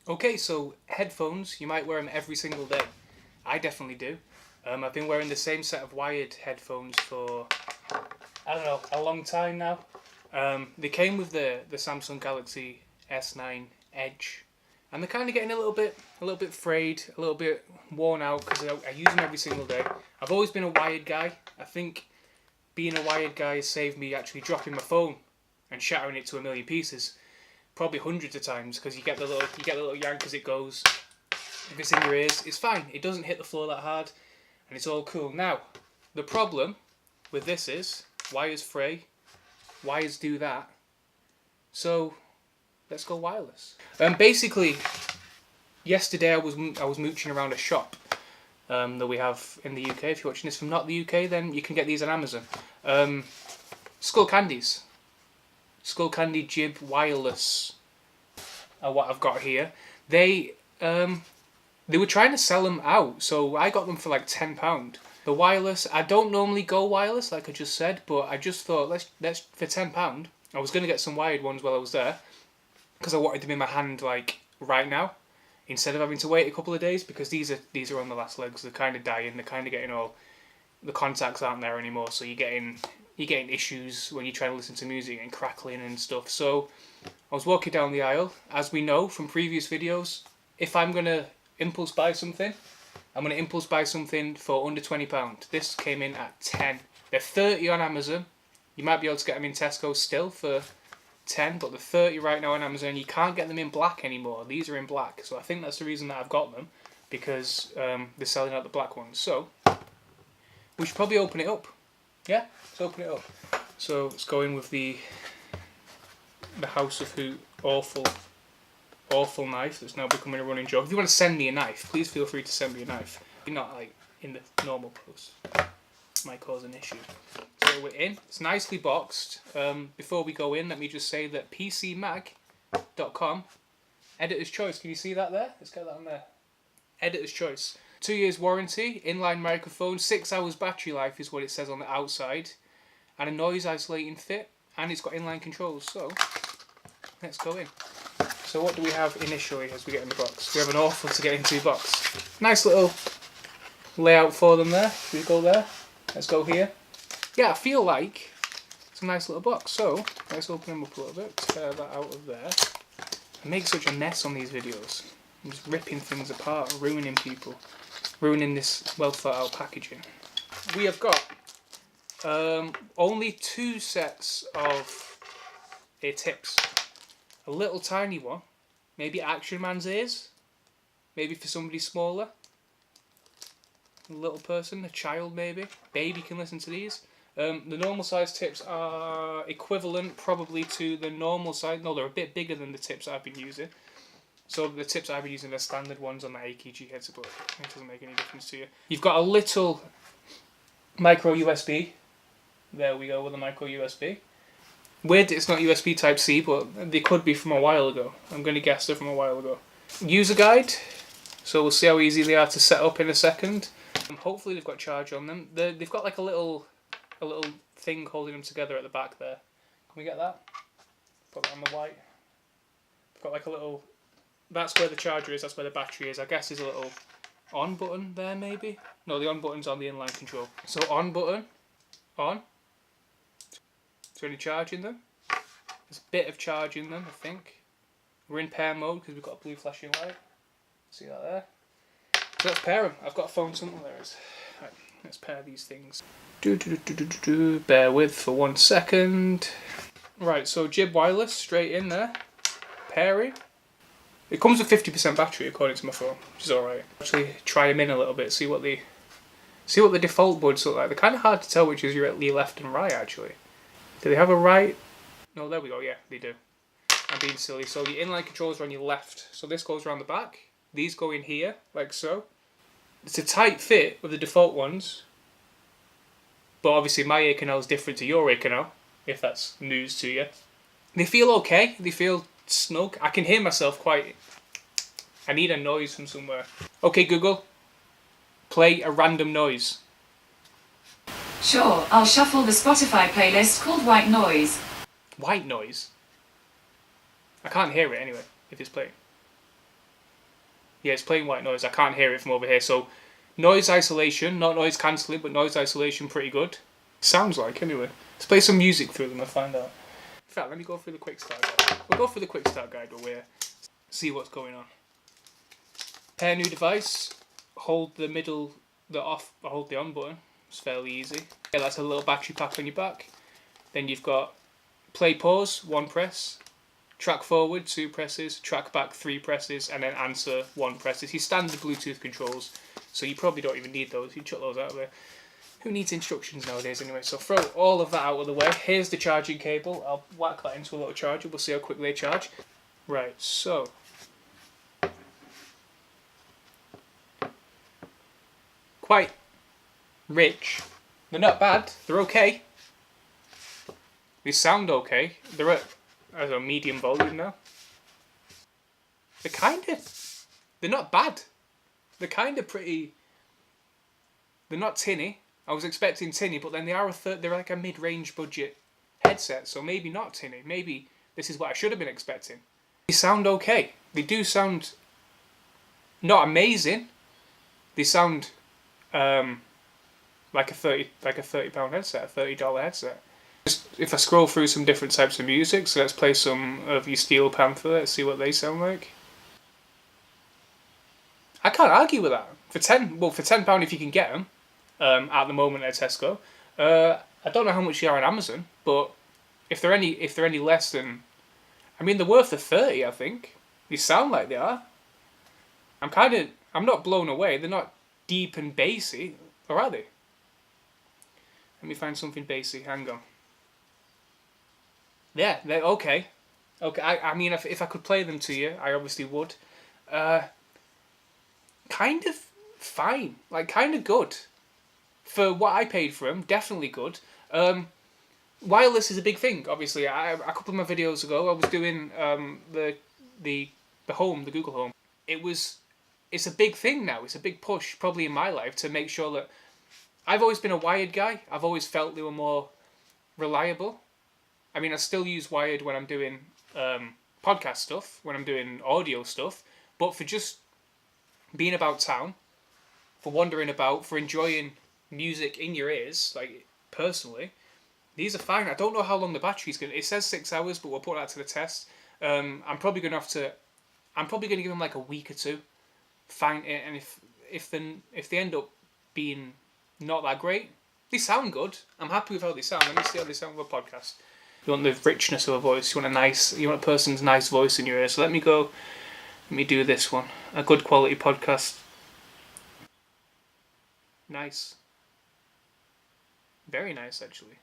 Okay, so headphones, you might wear them every single day. I definitely do. I've been wearing the same set of wired headphones for, I don't know, a long time now. They came with the Samsung Galaxy S9 Edge, and they're kind of getting a little bit frayed, a little bit worn out because I use them every single day. I've always been a wired guy. I think being a wired guy has saved me actually dropping my phone and shattering it to a million pieces. Probably hundreds of times, because you get the little yank as it goes. If it's in your ears, it's fine. It doesn't hit the floor that hard, and it's all cool. Now, the problem with this is wires fray, wires do that. So let's go wireless. Basically, yesterday I was mooching around a shop that we have in the UK. If you're watching this from not the UK, then you can get these on Amazon. Skullcandies. Skullcandy Jib Wireless are what I've got here. They were trying to sell them out, so I got them for like £10. The wireless, I don't normally go wireless like I just said, but I just thought let's for £10. I was gonna get some wired ones while I was there because I wanted them in my hand like right now, instead of having to wait a couple of days, because these are on the last legs. They're kind of dying. They're kind of getting all, the contacts aren't there anymore, so you're getting issues when you're trying to listen to music and crackling and stuff. So I was walking down the aisle. As we know from previous videos, if I'm going to impulse buy something, I'm going to impulse buy something for under £20. This came in at 10. They're 30 on Amazon. You might be able to get them in Tesco still for 10, but they're 30 right now on Amazon. You can't get them in black anymore. These are in black. So I think that's the reason that I've got them, because they're selling out the black ones. So we should probably open it up. Yeah, let's open it up. So let's go in with the House of Hoot awful knife that's now becoming a running joke. If you want to send me a knife, please feel free to send me a knife. You're not like in the normal post. Might cause an issue. So we're in. It's nicely boxed. Before we go in, let me just say that PCMag.com, editor's choice. Can you see that there? Let's get that on there. Editor's choice. 2 years warranty, inline microphone, 6 hours battery life is what it says on the outside, and a noise isolating fit, and it's got inline controls. So let's go in. So what do we have initially as we get in the box? We have an awful to get into box. Nice little layout for them there. Should we go there? Let's go here. Yeah, I feel like it's a nice little box. So let's open them up a little bit. Tear that out of there. I make such a mess on these videos. I'm just ripping things apart, ruining people, ruining this well thought out packaging. We have got only 2 sets of ear tips. A little tiny one, maybe Action Man's ears, maybe for somebody smaller, a little person, a child maybe, baby can listen to these. The normal size tips are equivalent probably to the normal size, no, they're a bit bigger than the tips I've been using. So the tips I've been using are standard ones on the AKG headset, but it doesn't make any difference to you. You've got a little micro USB. There we go with a micro USB. Weird it's not USB Type-C, but they could be from a while ago. I'm going to guess they're from a while ago. User guide. So we'll see how easy they are to set up in a second. Hopefully they've got charge on them. They've got like a little thing holding them together at the back there. Can we get that? Put that on the white. They've got like a little... That's where the charger is, that's where the battery is. I guess there's a little on button there maybe? No, the on button's on the inline control. So on button, on. Is there any charge in them? There's a bit of charge in them, I think. We're in pair mode because we've got a blue flashing light. See that there? So let's pair them. I've got a phone somewhere. There it is. Right, let's pair these things. Bear with for 1 second. Right, so Jib Wireless straight in there. Pairing. It comes with 50% battery according to my phone, which is alright. Actually try them in a little bit, see what the default buds look like. They're kind of hard to tell which is your left and right actually. Do they have a right? No, there we go, yeah, they do. I'm being silly. So the inline controls are on your left. So this goes around the back. These go in here, like so. It's a tight fit with the default ones. But obviously my ear canal is different to your ear canal, if that's news to you. They feel okay, they feel snug. I can hear myself quite... I need a noise from somewhere. Okay Google, play a random noise. Sure, I'll shuffle the Spotify playlist called White Noise. White noise? I can't hear it anyway, if it's playing. Yeah, it's playing white noise. I can't hear it from over here. So noise isolation, not noise cancelling, but noise isolation, pretty good. Sounds like, anyway. Let's play some music through them and find out. In fact, let me go through the quick start guide. We'll go through the quick start guide while we're see what's going on. Pair new device. Hold the middle, hold the on button. It's fairly easy. Yeah, that's a little battery pack on your back. Then you've got play pause, 1 press. Track forward, 2 presses. Track back, 3 presses. And then answer, 1 press. It's your standard Bluetooth controls. So you probably don't even need those. You chuck those out of there. Who needs instructions nowadays anyway? So throw all of that out of the way. Here's the charging cable. I'll whack that into a little charger. We'll see how quick they charge. Right, so quite rich. They're not bad. They're okay. They sound okay. They're at a medium volume now. They're not bad. They're kind of pretty. They're not tinny. I was expecting tinny, but then they're like a mid-range budget headset, so maybe not tinny. Maybe this is what I should have been expecting. They sound okay. They do sound not amazing. They sound like a £30 headset, a $30 headset. If I scroll through some different types of music, so let's play some of your Steel Panther. Let's see what they sound like. I can't argue with that. For £10 if you can get them. At the moment at Tesco. I don't know how much they are on Amazon, but if they're any less than, I mean, they're worth the 30. I think they sound like they are. I'm not blown away. They're not deep and bassy, or are they? Let me find something bassy. Hang on. Yeah, they're okay. Okay, I mean, if I could play them to you, I obviously would. Kind of fine, like kind of good. For what I paid for them, definitely good. Wireless is a big thing, obviously. A couple of my videos ago, I was doing the Home, the Google Home. It's a big thing now. It's a big push, probably in my life, to make sure that I've always been a wired guy. I've always felt they were more reliable. I mean, I still use wired when I'm doing podcast stuff, when I'm doing audio stuff, but for just being about town, for wandering about, for enjoying music in your ears, like personally, these are fine. I don't know how long the battery's going to... It says 6 hours, but we'll put that to the test. I'm probably going to give them like a week or two. Fine, and if they end up being not that great, they sound good. I'm happy with how they sound. Let me see how they sound with a podcast. You want the richness of a voice. You want a person's nice voice in your ear. So let me do this one. A good quality podcast. Nice. Very nice, actually.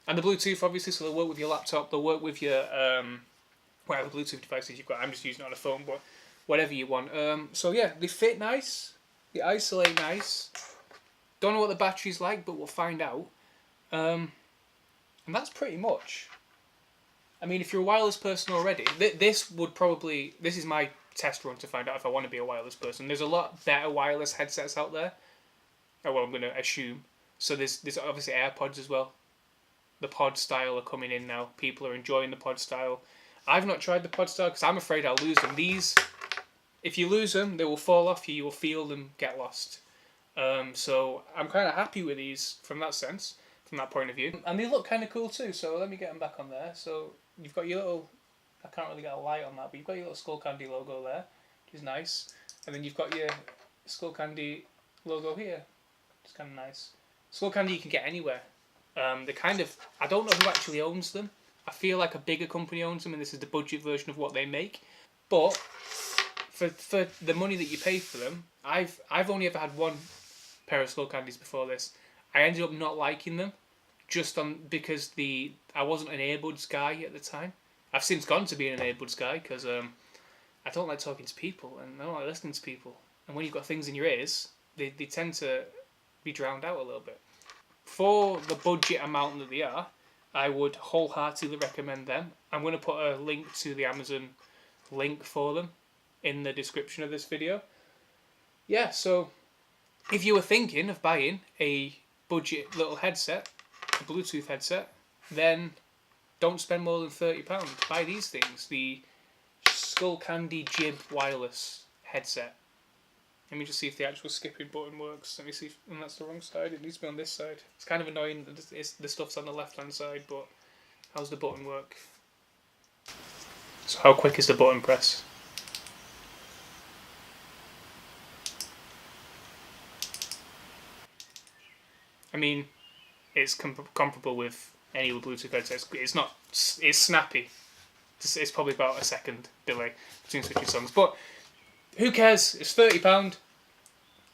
And the Bluetooth, obviously, so they'll work with your laptop, they'll work with your whatever Bluetooth devices you've got. I'm just using it on a phone, but whatever you want. So yeah, they fit nice, they isolate nice. Don't know what the battery's like, but we'll find out. And that's pretty much. I mean, if you're a wireless person already, this is my test run to find out if I want to be a wireless person. There's a lot better wireless headsets out there. Oh, well, I'm going to assume. So there's obviously AirPods as well. The pod style are coming in now. People are enjoying the pod style. I've not tried the pod style because I'm afraid I'll lose them. These, if you lose them, they will fall off you. You will feel them get lost. So I'm kind of happy with these from that sense, from that point of view. And they look kind of cool too. So let me get them back on there. So you've got your little, I can't really get a light on that, but you've got your little Skullcandy logo there, which is nice. And then you've got your Skullcandy logo here. It's kind of nice. Skullcandy you can get anywhere. They kind of, I don't know who actually owns them. I feel like a bigger company owns them, and this is the budget version of what they make. But for the money that you pay for them, I've only ever had one pair of Skullcandies before this. I ended up not liking them, because I wasn't an earbuds guy at the time. I've since gone to being an earbuds guy because I don't like talking to people and I don't like listening to people. And when you've got things in your ears, they tend to be drowned out a little bit. For the budget amount that they are, I would wholeheartedly recommend them. I'm going to put a link to the Amazon link for them in the description of this video. Yeah, so if you were thinking of buying a budget little headset, a Bluetooth headset, then don't spend more than £30. Buy these things, the Skullcandy Jib wireless headset. Let me just see if the actual skipping button works. Let me see if that's the wrong side. It needs to be on this side. It's kind of annoying that the stuff's on the left-hand side, but how's the button work? So how quick is the button press? I mean, it's comparable with any other Bluetooth headset. It's not. It's snappy. It's probably about a second delay between switching songs, but who cares? It's £30,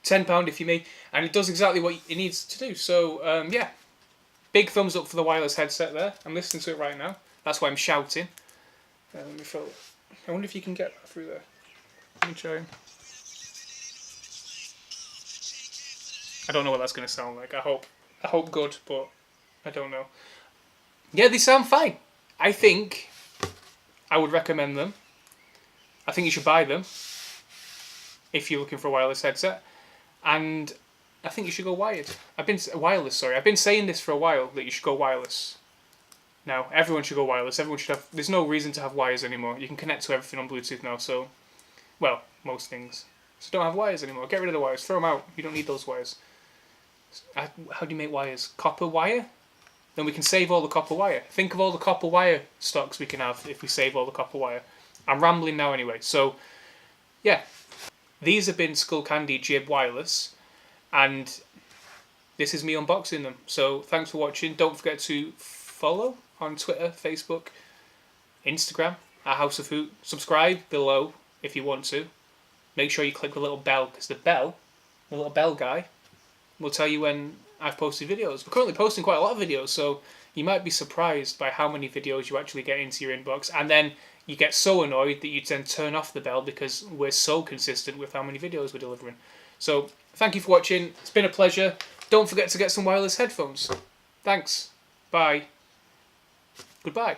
£10 if you may, and it does exactly what it needs to do. So yeah, big thumbs up for the wireless headset there. I'm listening to it right now. That's why I'm shouting. Let me feel. I wonder if you can get that through there. Let me try. I don't know what that's going to sound like. I hope good, but I don't know. Yeah, they sound fine. I think I would recommend them. I think you should buy them if you're looking for a wireless headset, and I think you should go wired. I've been saying this for a while, that you should go wireless. Now everyone should go wireless. Everyone should have. There's no reason to have wires anymore. You can connect to everything on Bluetooth now. So, well, most things. So don't have wires anymore. Get rid of the wires. Throw them out. You don't need those wires. How do you make wires? Copper wire? Then we can save all the copper wire. Think of all the copper wire stocks we can have if we save all the copper wire. I'm rambling now anyway. So, yeah. These have been Skullcandy Jib Wireless. And this is me unboxing them. So, thanks for watching. Don't forget to follow on Twitter, Facebook, Instagram, at House of Hoot. Subscribe below if you want to. Make sure you click the little bell, because the little bell guy, will tell you when I've posted videos. We're currently posting quite a lot of videos, so you might be surprised by how many videos you actually get into your inbox, and then you get so annoyed that you then turn off the bell because we're so consistent with how many videos we're delivering. So, thank you for watching. It's been a pleasure. Don't forget to get some wireless headphones. Thanks. Bye. Goodbye.